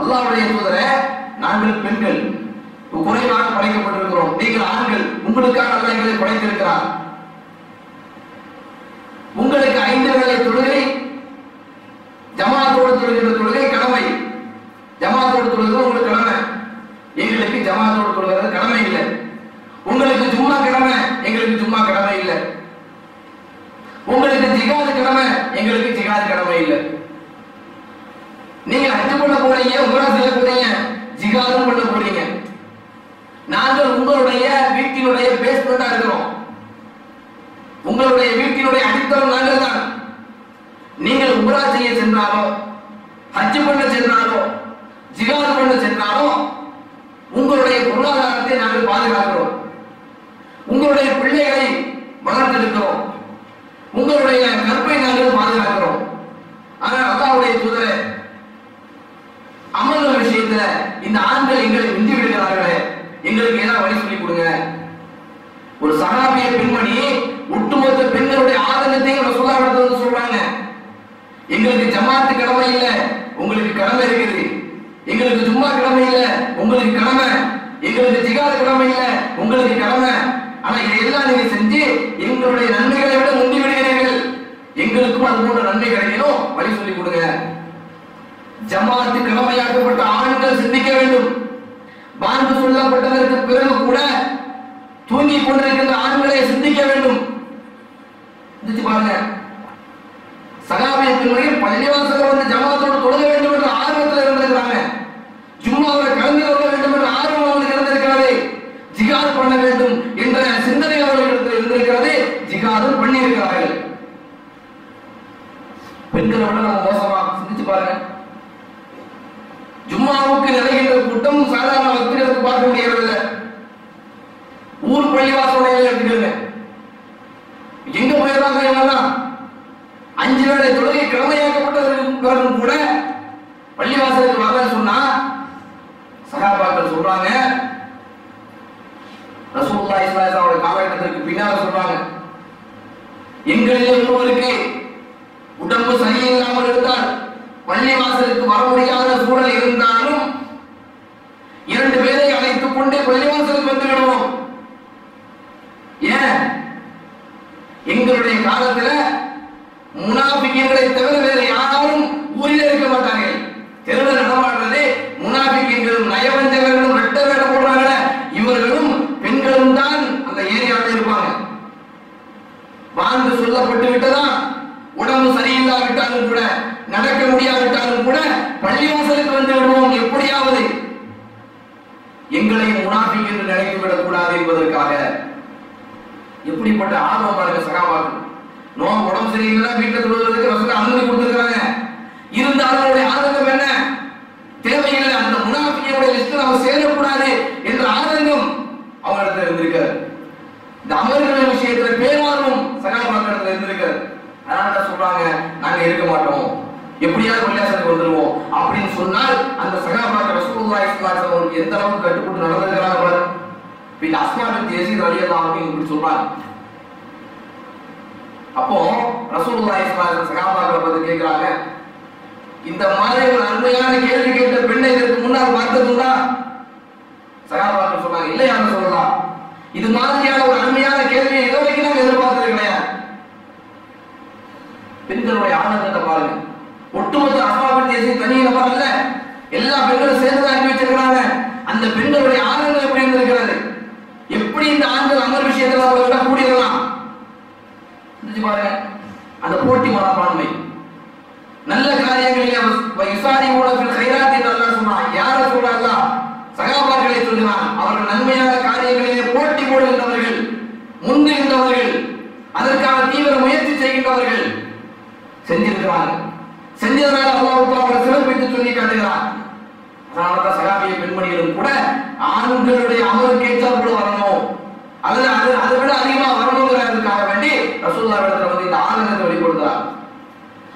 அல்லாஹ்வுடைய தூதரே, நாங்கள் பெண்கள் குறைவாக படைக்கப்பட்டிருக்கிறோம், நீங்கள் ஆண்கள், உங்களுக்காக அல்லாஹ் எங்களை படைத்திருக்கிறார். உங்களுக்கு 5 வேளை தொழுகை, ஜமாத்தோடு தொழுகின்ற தொழுகை கடமை. ஜமாத்தோடு தொழுகிறது உங்களுக்கு கடமை, எங்களுக்கு ஜமாத்தோடு தொழுகிறது கடமை இல்லை. உங்களுக்கு ஜும்மா கடமை, எங்களுக்கு ஜும்மா கடமை இல்லை. உங்களுக்கு ஜிகாது கடமை, எங்களுக்கு ஜிகாது கடமை இல்லை. நீங்க ஹஜ் பண்ண போறீங்க, உம்ரா செய்ய போறீங்க, ஜிகாதும் பண்ண போறீங்க. நாங்கள் உங்களுடைய வீட்டினுடைய பேஸ்மெண்டா இருக்கிறோம், உங்களுடைய வீட்டினுடைய அடித்தளம் நாங்கள் தான். நீங்கள் உம்ரா செய்ய சென்றாலோ, ஹஜ் பண்ண சென்றாலோ, ஜிகாது பண்ண சென்றாலோ உங்களுடைய பொருளாதாரத்தை நாங்கள் பாதுகாக்கிறோம், உங்களுடைய பிள்ளைகளை வளர்த்தெடுக்கிறோம், உங்களுடைய கற்பை நாங்கள் பாதுகாக்கிறோம். ஆனால் அல்லாஹ்வுடைய தூதரே, அமல் விஷயத்துல இந்த ஆண்கள் எங்களை மிஞ்சி விடுகிறார்களே, எங்களுக்கு ஏதாவது வழி சொல்லி கொடுங்க. ஒரு சஹாபிய பெண்மணி ஒட்டுமொத்த பெண்களுடைய ஆதங்கத்தையும் ரசூலுல்லாஹி வந்து சொல்றாங்க, எங்களுக்கு ஜமாத்து கடமை இல்லை, உங்களுக்கு கடமை இருக்குது. எங்களுக்கு ஜும்மா கடமை இல்லை, உங்களுக்கு கடமை. எங்களுக்கு ஜிகாத் கடமை இல்லை, உங்களுக்கு கடமை. ஆனா இதையெல்லாம் நீங்க செஞ்சு எங்களுடைய நன்மைகளை விட முந்தி விடுகிறீர்கள், எங்களுக்கும் அது போன்ற நன்மை கிடைக்கணும், வழி சொல்லி கொடுங்க. ஜமாத்து கடமையாக்கப்பட்ட ஆண்கள் சிந்திக்க வேண்டும். பாங்கு சொல்லப்பட்டதற்கு பிறகு கூட தூங்கிக் கொண்டிருக்கின்ற ஆண்களை சிந்திக்க வேண்டும். சிந்திச்சு பாருங்க, சகாபிய பெண்கள் பள்ளிவாசல் வந்து ஜமாத்தோடு தொழுக வேண்டும் என்ற ஆர்வத்தில் இருந்திருக்கிறாங்க, ஜும்மாவை கலந்து கொள்ள வேண்டும் என்ற ஆர்வம் அவங்களுக்கு இருந்திருக்கிறது, ஜிகாத் பண்ண வேண்டும் என்ற சிந்தனை அவர்களுக்கு இருந்திருக்கிறது, ஜிகாதும் பண்ணி இருக்கிறார்கள். பெண்களை விட நம்ம மோசமா? சிந்திச்சு பாருங்க. ஜும்மாவுக்கு நிறைகின்ற கூட்டம் சாதாரண பக்தர்களுக்கு பார்க்க முடியறதில்லை. ஊர் பள்ளிவாசல் எடுத்துக்கங்க, எங்க போயிடுறாங்க இவங்கெல்லாம்? 5 வேளை தொழுகை கடமையாக்கப்பட்டதற்கு பிறகும் கூட பள்ளிவாசலுக்கு வரலன்னு சொன்னா சஹாபாக்கள் சொல்றாங்க, ரசூலுல்லாஹி ஸல்லல்லாஹு அலைஹி வஸல்லம் காலகட்டத்திற்கு பின்னால் சொல்றாங்க, எங்களிலே ஒருவருக்கு உடம்பு சரியில்லாமல் இருந்தால் பள்ளிவாசலுக்கு வர முடியாத சூழல் இருந்தாலும் 2 பேரை அழைத்துக் கொண்டு பள்ளிவாசலுக்கு வந்து விடுவோம். ஏன்? எங்களுடைய காலத்துல முனாஃபிக்குகளை தவிர வேற யாரும் ஊரில் இருக்க மாட்டார்கள். தெருவில் நடமாடுறது முனாஃபிக்குகளும் நயவஞ்சகர்களும் ரெட்ட வேடம் போடுறாங்க, இவர்களும் பெண்களும் தான் அந்த ஏரியாவில் இருப்பாங்க. வாழ்ந்து சொல்லப்பட்டு விட்டதா, உடம்பு சரியில்லாவிட்டாலும் கூட, நடக்க முடியாவிட்டாலும் கூட பள்ளிவாசலுக்கு வந்து விடுவோம், எப்படியாவது எங்களை முனாஃபிக் என்று நினைத்து விடக்கூடாது என்பதற்காக. எப்படிப்பட்ட ஆர்வம் பாருங்க சகாபாக்கள். உடம்பு சரியில்லை, வீட்டில் தொழுவதற்கு ரசூலுல்லாஹ் அனுமதி கொடுத்திருக்கிறாங்க. இருந்தாலும் அவருடைய ஆதங்கம் என்ன? தேவையில்லை, அந்த முனாஃபிக்குடைய லிஸ்ட்ல நம்ம சேரக்கூடாது என்ற ஆதங்கம் அவங்களிடத்தில் இருந்திருக்கிறது. இந்த அமல்களின் விஷயத்துல பேரார்வம் சகாபாக்களிடத்தில் இருந்திருக்கிறது. அதனால சொல்றாங்க, நாங்க இருக்க மாட்டோம், எப்படியாவது பள்ளிவாசலுக்கு வந்துருவோம் அப்படின்னு சொன்னால் அந்த சகாபாக்கள் ரசூலுல்லாஹி ஸல்லல்லாஹு அலைஹி வஸல்லம் எந்த அளவுக்கு கட்டுப்பட்டு நடந்திருக்கிறாங்க பாருங்க. இந்த அஸ்மா பின்த் யஸீத் ரலியல்லாஹு அன்ஹு இப்படி சொல்றாங்க. அப்போ ரசூலுல்லாஹி ஸல்லல்லாஹு அலைஹி வஸல்லம் சகாபாக்களை பார்த்து கேட்கிறாங்க, இந்த மாதிரி ஒரு அருமையான கேள்வி கேட்ட பெண்ணை இதற்கு முன்னால் பார்த்ததுண்டா? சகாபாக்கள் சொன்னாங்க, இல்லை யாரும் சொல்லலாம், இது மாதிரியான ஒரு அருமையான கேள்வியை இதுவரைக்கும் நாங்கள் எதிர்பார்த்தது கிடையாது. பெண்களுடைய ஆனந்தத்தை பாருங்க. ஒட்டுமொத்த அஸ்மா பின்த் யஸீத் தனி நபர் அல்ல, எல்லா பெண்களும் சேர்ந்து அனுப்பி வச்சிருக்கிறாங்க. அந்த பெண்களுடைய ஆனந்தம் எப்படி இருந்திருக்கிறது? எப்படி இந்த ஆண்கள் அமர் விஷயத்துல அவர்களை கூடியலாம் பாருங்க. அந்த போட்டி மனப்பான்மை, நல்ல காரியங்களிலே யுசாரிஊன ஃபில் கைராத் என்று அல்லாஹ் சொன்னான். யார சொல்றாங்க? சகாபாக்களை சொல்கிறான். அவர்கள் நன்மையான காரியங்களிலே போட்டி போடுகின்றவர்கள், முந்துகின்றவர்கள், அதற்கான தீவிர முயற்சி செய்கின்றவர்கள் செஞ்சிருக்கிறாங்க. செஞ்சதனால அல்லாஹ் அவர்களை சிறப்பித்து சொல்லி காட்டுகிறார். அதனால சகாபிய பெண்மணிகளும் கூட ஆண்களுடைய அமலுக்கு ஏற்றாற்போல வரணும், அல்லது அதை விட அதிகமா வரணுங்கிறதுக்காக வேண்டி ரசூலுல்லாஹி இடத்துல வந்து இந்த ஆனந்தத்தை வெளிப்படுத்துறாங்க.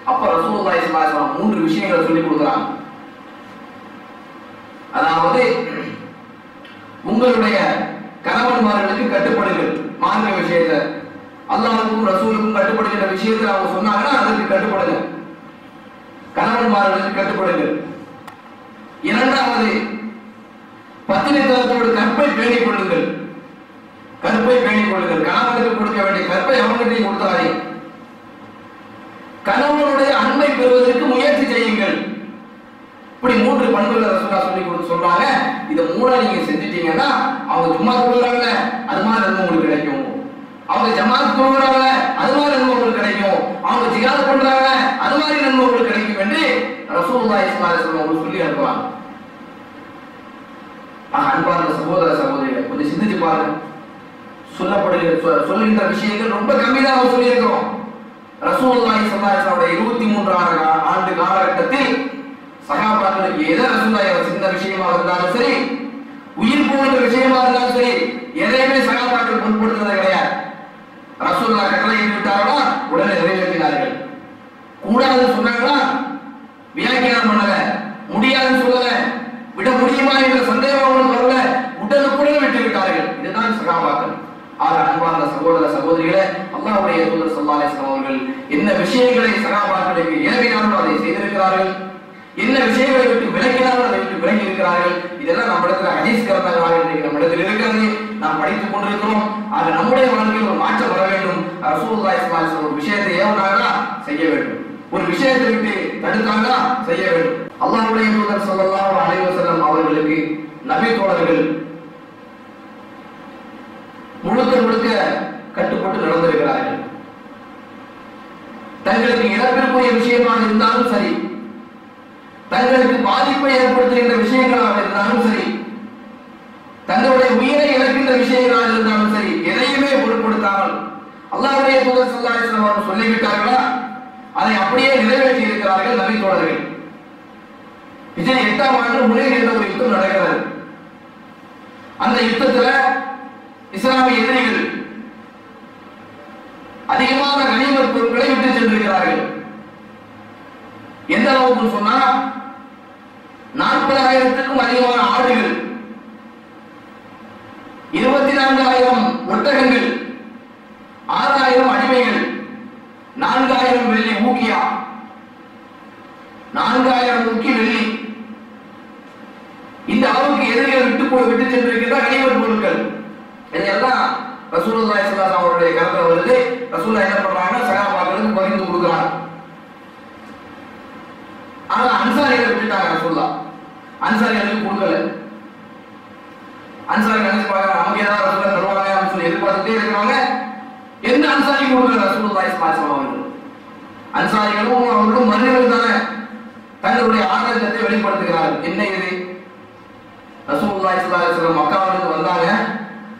அப்ப ரசூலுல்லாஹி ஸல்லல்லாஹு அலைஹி வஸல்லம் 3 விஷயங்களை சொல்லி கொடுக்குறாங்க. அதாவது உங்களுடைய கணவன்மார்களுக்கு கட்டுப்படுங்கள் மார்க்க விஷயத்தை, அல்லாஹ்வுக்கும் ரசூலுக்கும் கட்டுப்படுகின்ற விஷயத்தில் அவங்க சொன்னாங்கன்னா அதற்கு கட்டுப்படுங்க. கணவன்மார்களுக்கு கட்டுப்படுங்க. இரண்டாவது, பத்தினித்தனத்தோடு கற்பை பேணிக் கொள்ளுங்கள். கற்பை பேணிக் கொள்ளுங்கள். கணவனுக்கு கொடுக்க வேண்டிய கற்பை அவனுக்கு கொடுத்தாரே. கணவனுடைய அன்பை பெறுவதற்கு முயற்சி செய்யுங்கள். இப்படி 3 பண்புகளை ரசூலுல்லாஹ் சொல்லி கொடுத்து சொல்றாங்க. இதை 3 நீங்க செஞ்சிட்டீங்கன்னா அவங்க சும்மா சொல்றாங்க அது மாதிரி நன்மை உங்களுக்கு கிடைக்கும். அவங்க ஜமாத் சொல்றாங்க அது மாதிரி நன்மை உங்களுக்கு கிடைக்கும். அவங்க ஜிஹாத் பண்றாங்க அது மாதிரி நன்மை உங்களுக்கு கிடைக்கும் என்று ரசூலுல்லாஹி ஸல்லல்லாஹு அலைஹி வஸல்லம் சொல்லி அனுப்புவாங்க. அன்பார்ந்த சகோதர சகோதரிகளை கொஞ்சம் சிந்திச்சு பாருங்க. சொல்லுகின்ற விஷயங்கள் ரொம்ப கம்மிதான் நம்ம சொல்லியிருக்கிறோம். ரசூலுல்லாஹி ஸல்லல்லாஹு அலைஹி வஸல்லம் 23 ஆண்டு காலகட்டத்தில் சஹாபாக்களுக்கு எதை ரசூலுல்லாஹி சின்ன விஷயமா இருந்தாலும் சரி, உயிர் போன்ற விஷயமா இருந்தாலும் சரி, எதையுமே சஹாபாக்கள் பொருட்படுத்துறது கிடையாது. ரசூலுல்லாஹ் கட்டளையிட்டு விட்டார்களா உடனே நிறைவேற்றினார்கள். கூடாதுன்னு சொன்னாங்களா வியாக்கியானம் பண்ணல, முடியாதுன்னு சொல்லல, விட முடியுமா என்ற சந்தேகம் அவங்களுக்கு வரல, உடனுக்குடனே விட்டு விட்டார்கள். இதுதான் சஹாபாக்கள். ஆக அன்பார்ந்த சகோதர சகோதரிகளே, அல்லாஹ்வுடைய தூதர் ஸல்லல்லாஹு அலைஹி வஸல்லம் அவர்கள் என்ன விஷயங்களை சஹாபாக்களுக்கு ஏவினார்களோ அதை செய்திருக்கிறார்கள். என்ன விஷயங்களை விட்டு விலக்கினார்கள் அதை விட்டு விலகி இருக்கிறார்கள். இதெல்லாம் நம்மிடத்துல ஹதீஸ் கிரந்தங்களாக இன்றைக்கு நம்மிடத்தில் இருக்கிறது, நாம் படித்துக் கொண்டிருக்கிறோம். ஆக நம்முடைய வாழ்க்கையில் ஒரு மாற்றம் வர வேண்டும். ரசூலுல்லாஹி ஸல்லல்லாஹு அலைஹி வஸல்லம் ஒரு விஷயத்தை ஏவினார்களா செய்ய வேண்டும், ஒரு விஷயத்தை விட்டு தடுத்தாங்களா செய்ய வேண்டும். அல்லாஹ்வுடைய தூதர் ஸல்லல்லாஹு அலைஹி வஸல்லம் அவர்களுக்கு நபி தோழர்கள் முழுக்க முழுக்க கட்டுப்பட்டு நடந்திருக்கிறார்கள். தங்களுக்கு இழப்பிற்குரிய விஷயமாக இருந்தாலும் சரி, தங்களுக்கு பாதிப்பை ஏற்படுத்துகின்ற விஷயங்களாக இருந்தாலும் சரி, தங்களுடைய உயிரை இழக்கின்ற விஷயங்களாக இருந்தாலும் சரி, எதையுமே பொருட்படுத்தாமல் அல்லாஹ்வுடைய தூதர் ஸல்லல்லாஹு அலைஹி வஸல்லம் அவர்கள் சொல்லிவிட்டார்களா அதை அப்படியே நிறைவேற்றி இருக்கிறார்கள் நபி தோழர்கள். ஹிஜ்ரி 8ஆம் ஆண்டு ஹுனைன் என்ற ஒரு யுத்தம் நடக்கிறது. அந்த யுத்தத்துல இஸ்லாமிய எதிரிகள் அதிகமான கனிமத் பொருட்களை விட்டு சென்றிருக்கிறார்கள். எந்த அளவுக்கு சொன்னா 40,000க்கும் அதிகமான ஆடுகள், 24,000 ஒட்டகங்கள், 6,000 அடிமைகள், 4,000 வெள்ளி ஊக்கியா, 4,000 ஊக்கி வெள்ளி, இந்த அளவுக்கு எதிரிகள் விட்டு சென்றிருக்கிற கனிமத் பொருட்கள். இதெல்லாம் ரசூலுல்லாஹி ஸல்லல்லாஹு அலைஹி வஸல்லம் அவருடைய கருத்துல வருது. ரசூலுல்லாஹ் என்ன பண்றாங்கன்னா சஹாபாக்களுக்கு பகிர்ந்து கொடுக்குறாங்க. ஆனா அன்சாரிகளை விட்டுட்டாங்க ரசூலுல்லாஹ். அன்சாரிகளுக்கு கொடுக்கல. அன்சாரி நினைச்சு பாக்குறாங்க நமக்கு ஏதாவது ரசூலுல்லாஹ் தருவாங்க அப்படின்னு சொல்லி எதிர்பார்த்துட்டே இருக்கிறாங்க. எந்த அன்சாரி கொடுக்கல ரசூலுல்லாஹி ஸல்லல்லாஹு அலைஹி வஸல்லம் அவர்கள். அன்சாரிகளும் அவர்களும் மனிதர்கள் தானே, தங்களுடைய ஆதங்கத்தை வெளிப்படுத்துகிறார்கள். என்ன இது? ரசூலுல்லாஹி ஸல்லல்லாஹு அலைஹி வஸல்லம் மக்காவிலிருந்து வந்தாங்க,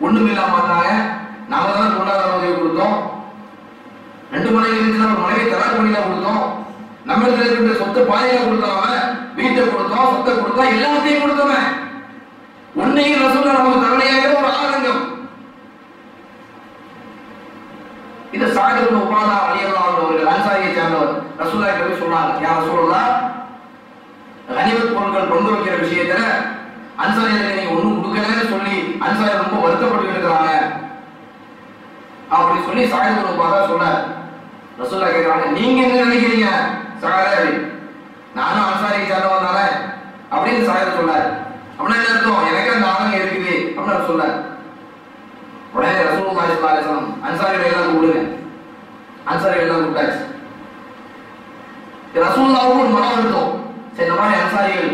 ஒண்ணுமில்லாம வந்தாங்க, நாம தான் பொருளாதார உதவி கொடுத்தோம், 2 மனைவி இருந்துச்சுன்னா ஒரு மனைவி தயார் பண்ணி தான் கொடுத்தோம், நம்ம இருக்கிற சொத்து பாதையில கொடுத்தாம வீட்டை கொடுத்தோம், சொத்தை கொடுத்தோம், எல்லாத்தையும் கொடுத்தோமே, உன்னையும் ரசூலுல்லாஹ் நமக்கு தரலையாக ஒரு ஆதங்கம். இது ஸஅத் இப்னு உபாதா ரலியல்லாஹு அன்ஹு அவர்கள் அன்சாரியை சேர்ந்தவர். ரசூலுல்லாஹ் கிட்ட போய் சொன்னாங்க, யா ரசூலுல்லாஹ் கனிமத் பொருட்கள் கொண்டு வைக்கிற விஷயத்துல அன்சாரிகளுக்கு நீங்க ஒண்ணும் கொடுக்கலன்னு சொல்லி அன்சாரி ரொம்ப வருத்தப்பட்டு இருக்கிறாங்க அப்படி சொல்லி ஸஅத் இப்னு உபாதா சொன்னார். ரசூலுல்லாஹ் கேக்குறாங்க, நீங்க என்ன நினைக்கிறீங்க ஸஅத்? நானும் அன்சாரியை சேர்ந்தவன் தானே அப்படின்னு ஸஅத் சொன்னார். அப்படின்னா என்ன அர்த்தம்? எனக்கு அந்த ஆதங்கம் இருக்குது அப்படின்னு சொன்னார். உடனே ரசூலுல்லாஹி ஸல்லல்லாஹு அலைஹி வஸல்லம் அன்சாரிகளை எல்லாம் கூப்பிடுங்க, அன்சாரிகளை எல்லாம் கூப்பிட்டாச்சு. ரசூலுல்லாஹ்வுக்கு ஒரு மனம் இருக்கும், சரி இந்த மாதிரி அன்சாரிகள்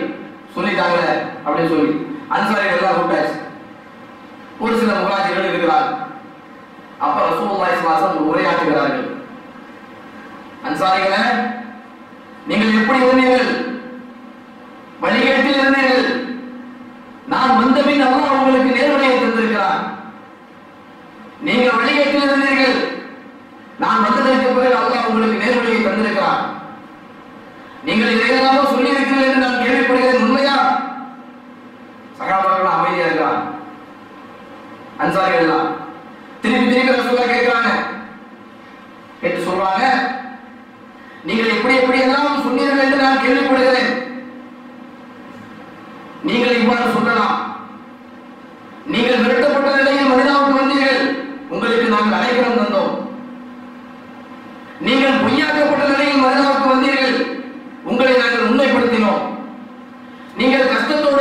சொல்லிட்டாங்களே அப்படின்னு சொல்லி அன்சாரிகள் எல்லாம் கூப்பிட்டாச்சு. ஒரு சில முகாஜிர்கள் இருக்கிறார். அப்ப ரசூலுல்லாஹி ஸல்லல்லாஹு அலைஹி வஸல்லம் உரையாற்றுகிறார்கள், அன்சாரிகளே நீங்கள் எப்படி இருந்தீர்கள்? வழிகேட்டில் இருந்தீர்கள். நான் வந்தபின் அல்லாஹ் உங்களுக்கு நேர்வழியை தந்திருக்கிறான். நீங்கள் வழிகேட்டில் இருந்தீர்கள், நான் வந்ததற்கு பிறகு அல்லாஹ் உங்களுக்கு நேர்வழியை தந்திருக்கிறான். நீங்கள் இதையெல்லாம் சொல்லி இருக்கிறீர்கள் என்று நான் கேள்விப்படுகிறேன், உண்மையா? சஹாபாக்கள் அமைதியா இருக்கிறான். அன்சாரிகள் எல்லாம் திருப்பி ரசூலுல்லாஹ் கேட்கிறாங்க. கேட்டு சொல்றாங்க, நீங்கள் எப்படி எல்லாம் சொன்னீர்கள் என்று நான் கேள்விப்படுகிறேன். நீங்கள் இவ்வாறு சொல்லலாம், நீங்கள் விரட்டப்பட்ட நிலையில் மதீனாவுக்கு வந்தீர்கள், உங்களுக்கு நாங்கள் அடைக்கலம் தந்தோம்,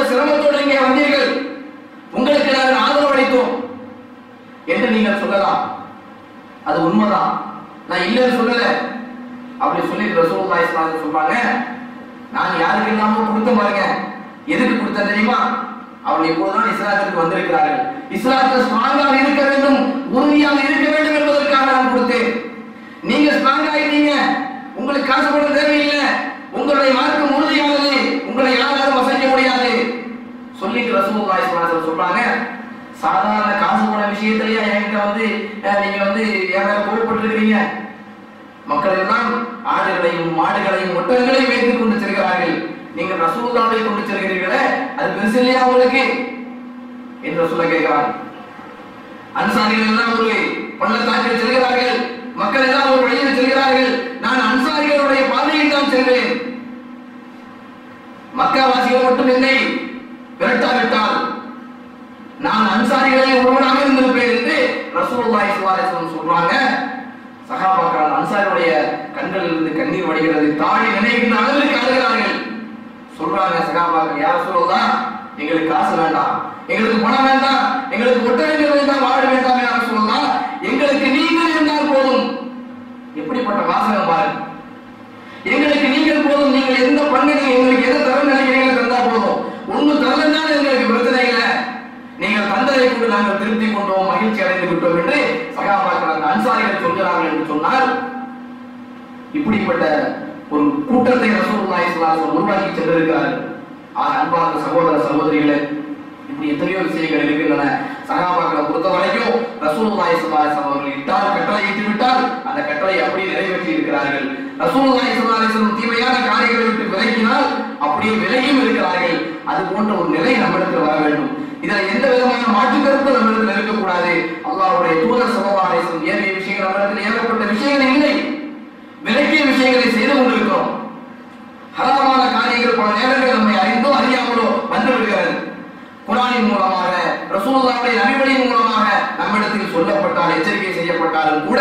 சிரமத்தோடு இங்கே வந்தீர்கள், உங்களுக்கு நாங்கள் ஆதரவு அளித்தோம் என்று நீங்கள் சொல்லலாம். அது உண்மைதான், நான் இல்லைன்னு சொல்லல. அப்படி சொல்லி ரசூலுல்லாஹி ஸல்லல்லாஹு அலைஹி வஸல்லம் சொல்றாங்க, நான் யாருக்கு இல்லாம கொடுத்த பாருங்க. எதுக்கு கொடுத்த தெரியுமா? அவர்கள் இப்போதுதான் இஸ்லாத்திற்கு வந்திருக்கிறார்கள், இஸ்லாத்தில் ஸ்ட்ராங்காக இருக்க வேண்டும், உறுதியாக இருக்க வேண்டும் என்பதற்காக நான் கொடுத்தேன். நீங்க ஸ்ட்ராங் ஆயிட்டீங்க, உங்களுக்கு காசு போட தேவையில்லை, உங்களுடைய மார்க்கம் உறுதியானது, உங்களை யாராலும் வசைக்க முடியாது சொல்லிட்டு ரசூலுல்லாஹி ஸல்லல்லாஹு அலைஹி வஸல்லம் சொல்றாங்க, சாதாரண காசு போன விஷயத்திலேயே என்கிட்ட நீங்க என் மேல கோபப்பட்டிருக்கிறீங்க. மக்கள் எல்லாம் ஆடுகளையும் மாடுகளையும் ஒட்டகங்களையும் வைத்துக் கொண்டு செல்கிறார்கள், நீங்கள் ரசூலுல்லாஹை கொண்டு செல்கிறீர்களே, அது பெருசு இல்லையா உங்களுக்கு என்று சொல்ல கேட்கிறார். அன்சாரிகள் எல்லாம் ஒரு பள்ளத்தாக்கில் செல்கிறார்கள், மக்கள் எல்லாம் ஒரு வழியில் செல்கிறார்கள், நான் அன்சாரிகளுடைய பாதையில் தான் செல்வேன். மக்காவாசிகள் மட்டும் என்னை விரட்டாவிட்டால் நான் அன்சாரிகளில் ஒருவனாக இருந்திருப்பேன் என்று ரசூலுல்லாஹி ஸல்லல்லாஹு அலைஹி வஸல்லம் சொல்றாங்க. சஹாபாக்கள் அன்சாரியுடைய கண்களில் இருந்து கண்ணீர் வடிகிறது, தாடி நினைக்கின்ற அளவிற்கு அழுகிறார்கள். சொல்றாங்க சஹாபாக்கள், யா ரசூலுல்லாஹ், எங்களுக்கு காசு வேண்டாம், எங்களுக்கு பணம் வேண்டாம், எங்களுக்கு ஒட்டகங்கள் வேண்டாம், வாழ வேண்டாம், யா ரசூலுல்லாஹ், எங்களுக்கு நீங்கள் இருந்தால் போதும். எப்படிப்பட்ட வாசகம் பாருங்க, எங்களுக்கு நீங்கள் போதும், நீங்கள் எந்த பங்குக்கு எங்களுக்கு எதை தர நினைக்கிறீங்க தந்தா போதும், ஒண்ணு தரலன்னா எங்களுக்கு பிரச்சனை இல்லை, நீங்கள் தந்ததை கொண்டு நாங்கள் திருப்தி கொண்டோம், மகிழ்ச்சி அடைந்து விட்டோம் என்று சகாபாக்கள் அந்த அன்சாரிகள் சொல்கிறார்கள் என்று சொன்னால், இப்படிப்பட்ட ஒரு கூட்டத்தை ரசூலுல்லாஹி ஸல்லல்லாஹு அலைஹி வஸல்லம் உருவாக்கி சென்றிருக்கிறார்கள். அன்பார்ந்த சகோதர சகோதரிகளே, இப்படி எத்தனையோ விஷயங்கள் இருக்கின்றன. சகாபாக்களை பொறுத்த வரைக்கும் ரசூலுல்லாஹி ஸல்லல்லாஹு அலைஹி வஸல்லம் அவர்கள் இட்டால் கட்டளை இட்டு விட்டால் அந்த கட்டளை அப்படியே நிறைவேற்றி இருக்கிறார்கள். ரசூலுல்லாஹி ஸல்லல்லாஹு அலைஹி வஸல்லம் தீமையான காரியங்களை விட்டு விலகினால் அப்படியே விலகியும் இருக்கிறார்கள். அது போன்ற ஒரு நிலை நம்மிடத்தில் வர வேண்டும். இதில் எந்த விதமான மாற்று கருத்து நம்மிடத்தில் இருக்கக்கூடாது. அல்லாஹ்வுடைய தூதர் ஸல்லல்லாஹு அலைஹி வஸல்லம் ஏவிய விஷயங்கள் நம்மிடத்தில் ஏவப்பட்ட விஷயங்கள் இல்லை, விலக்கிய விஷயங்களை செய்து கொண்டிருக்கிறோம். ஹராமான காரியங்கள் பல நேரங்கள் நம்மை அறிந்தோ அறியாமலோ வந்து விடுகிறது. குர்ஆனின் மூலமாக, ரசூலுல்லாஹ்வுடைய நபிவழியின் மூலமாக நம்மிடத்தில் சொல்லப்பட்டால், எச்சரிக்கை செய்யப்பட்டாலும் கூட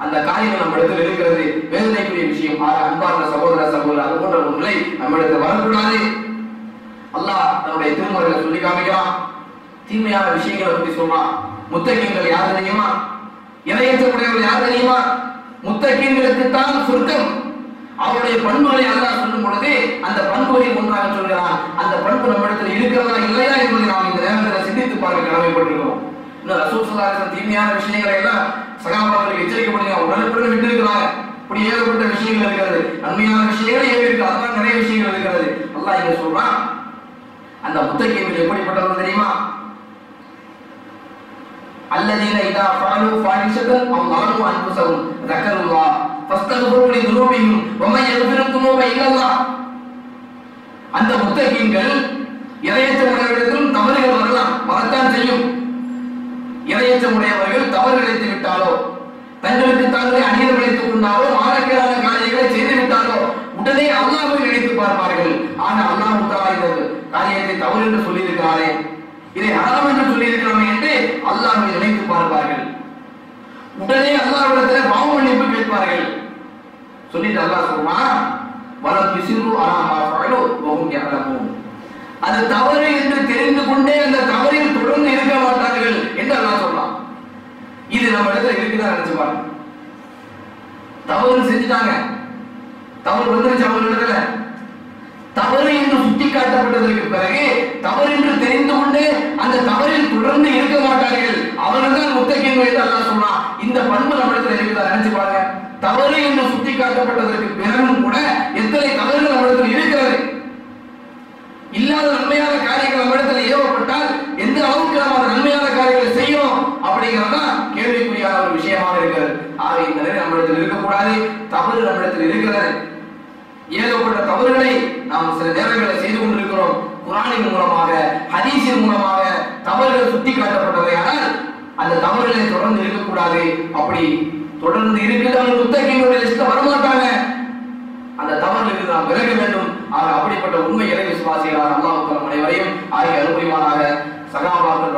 அந்த காரியங்கள் நம்மிடத்தில் இருக்கிறது, வேதனைக்குரிய விஷயம். அன்பார்ந்த சகோதர சகோதரர், அது போன்ற ஒரு நிலை நம்மிடத்தில் வரக்கூடாது. அல்லாஹ் தன்னுடைய திருமறையில சொல்லி காமிக்கிறான், தீமையான விஷயங்களை பற்றி சொல்றான். முத்தகீன்கள் யார் தெரியுமா? இறையற்றக்கூடியவர்கள் யார் தெரியுமா? முத்தகீன்களுக்கு தான் சொர்க்கம். அவருடைய பண்புகளை அல்லாஹ் சொல்லும் பொழுது அந்த பண்புகளை ஒன்றாக சொல்கிறான். அந்த பண்பு நம்மிடத்தில் இருக்கிறதா இல்லையா என்பதை நாம் இந்த நேரத்தில் சிந்தித்து பார்க்க கடமைப்பட்டிருக்கிறோம். இன்னும் ரசூல் ஸல்லல்லாஹு அலைஹி வஸல்லம் தீமையான விஷயங்களை எல்லாம் சகாபாக்களுக்கு எச்சரிக்கப்படுகிறாங்க, உடனுக்குடன் விட்டு இருக்கிறாங்க. இப்படி ஏகப்பட்ட விஷயங்கள் இருக்கிறது, நன்மையான விஷயங்கள் ஏவி இருக்கு, அதெல்லாம் நிறைய விஷயங்கள் இருக்கிறது. அல்லாஹ் இங்க சொல்றான், அந்த முத்தகீன்கள் எப்படிப்பட்டவர்கள் தெரியுமா? அல்லதீன இதா ஃபஅலு ஃபாஹிஷத்தன் அவ் ظلموا அன்ஃபுஸஹும் ذكروا ஃபஸ்தக்ஃபிரு லிதுனூபிஹிம் வமன் யக்ஃபிரு ذுனூப இல்லல்லாஹ். அந்த முத்தகீன்கள் இறையற்றமுடையவர்களிடத்திலும் தவறுகள் வரலாம், வரத்தான் செய்யும். இறையற்றமுடையவர்கள் தவறு இழைத்து விட்டாலோ, தங்களுக்கு தாங்களே அநீதம் இழைத்துக் கொண்டாலோ, மானக்கேடான காரியங்களை செய்து விட்டாலோ உடனே அல்லாஹ்வை நினைத்து பார்ப்பார்கள். ஆனால் அல்லாஹ் தஆலா இந்த காரியத்தை தவறு என்று சொல்லியிருக்கிறாரே, இதை ஹராம் என்று சொல்லியிருக்கிறானே என்று அல்லாஹ்வை நினைத்து பார்ப்பார்கள். உடனே அல்லாஹ்விடத்தில் பாவ மன்னிப்பு கேட்பார்கள். சொல்லிட்டு அல்லாஹ் சொல்றான், வலம் யுஸிரு அலா மா ஃபஅலு வஹும் யஅலமூன். அது தவறு என்று தெரிந்து கொண்டே அந்த தவறில் தொடர்ந்து இருக்க மாட்டார்கள் என்று அல்லாஹ் சொல்றான். இது நம்ம இடத்துல இருக்குதா நினைச்சு பாருங்க. தவறு செஞ்சுட்டாங்க, தவறு வந்துருச்சு அவங்க இடத்துல, தவறு என்று சுட்டி காட்டப்பட்டதற்கு பிறகு தவறு என்று தெரிந்து கொண்டு அந்த தவறில் தொடர்ந்து இருக்க மாட்டார்கள், அவர்கள் முத்தகீன்கள் என்று அல்லாஹ் சொல்றான். இந்த பண்பு நம்மிடத்தில் இருக்குதா நினைச்சு பாருங்க. தவறு என்று சுட்டி காட்டப்பட்டதற்கு பிறகும் கூட எத்தனை தவறுகள் நம்மிடத்தில் இருக்கிறது. இல்லாத நன்மையான காரியங்கள் நம்மிடத்தில் ஏவப்பட்டால் எந்த அளவுக்கு நாம் அந்த நன்மையான காரியங்களை செய்யணும் அப்படிங்கிறதா கேள்விக்குரியான ஒரு விஷயமாக இருக்கிறது. ஆக இந்த நிலை நம்மிடத்தில் இருக்கக்கூடாது. தவறு நம்மிடத்தில் இருக்கிறது, ஏகப்பட்ட தவறுகளை நாம் சில நேரங்களில் செய்து கொண்டிருக்கிறோம். குர்ஆனின் மூலமாக, ஹதீஸின் மூலமாக தவறுகள் சுட்டி காட்டப்பட்டவை. ஆனால் அந்த தவறுகளை தொடர்ந்து இருக்கக்கூடாது. அப்படி தொடர்ந்து இருக்கிறவங்க முத்தகீன்களுடைய லிஸ்ட்ல வரமாட்டாங்க. அந்த தவறுகளுக்கு நாம் விலக வேண்டும். ஆக அப்படிப்பட்ட உண்மை இறை விசுவாசிகளாக அல்லாஹ் தஆலா அனைவரையும் ஆகிய அருள்புரிவானாக. சகாபாக்கள்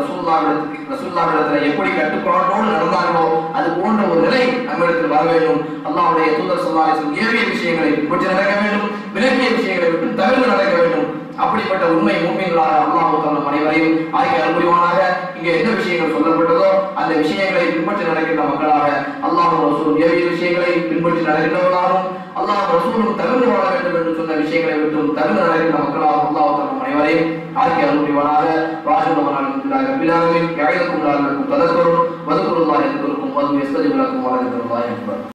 ரசூலுல்லாஹ்விடத்தில் எப்படி கட்டுப்பாட்டோடு நடந்தார்களோ அது போன்ற ஒரு நிலை நம்மிடத்தில் வர வேண்டும். அல்லாஹ்வுடைய தூதர் ஸல்லல்லாஹு அலைஹி வஸல்லம் ஏவிய விஷயங்களை பின்பற்றி நடக்க வேண்டும், விலக்கிய விஷயங்களை விட்டு தவிர்த்து நடக்க வேண்டும். அப்படிப்பட்ட உண்மை மூமின்களாக அல்லாஹ் தஆலா அனைவரையும் ஆக்கி அருள்புரிவானாக. இங்கே என்ன விஷயங்கள் சொல்லப்பட்டதோ அந்த விஷயங்களை பின்பற்றி நடக்கின்ற மக்களாக, அல்லாஹ் ரசூல் ஏவிய விஷயங்களை பின்பற்றி நடக்கின்றவர்களாகவும், அல்லாஹ் ரசூலும் தகுந்து வாழ வேண்டும் என்று சொன்ன விஷயங்களை விட்டும் தகுந்து நடக்கின்ற மக்களாக அல்லாஹ் தஆலா அனைவரையும் ஆக்கி அருள்புரிவானாக. வாஹிதுல்லாஹி ரப்பில் ஆலமீன். யஅஇதுக்கும் லஅல்லக்கும் ததக்கரும் வذ்குருல்லாஹ யذ்குருக்கும் வ யஸ்தஜிபு லக்கும் வ யதுல்லாஹி அக்பர்.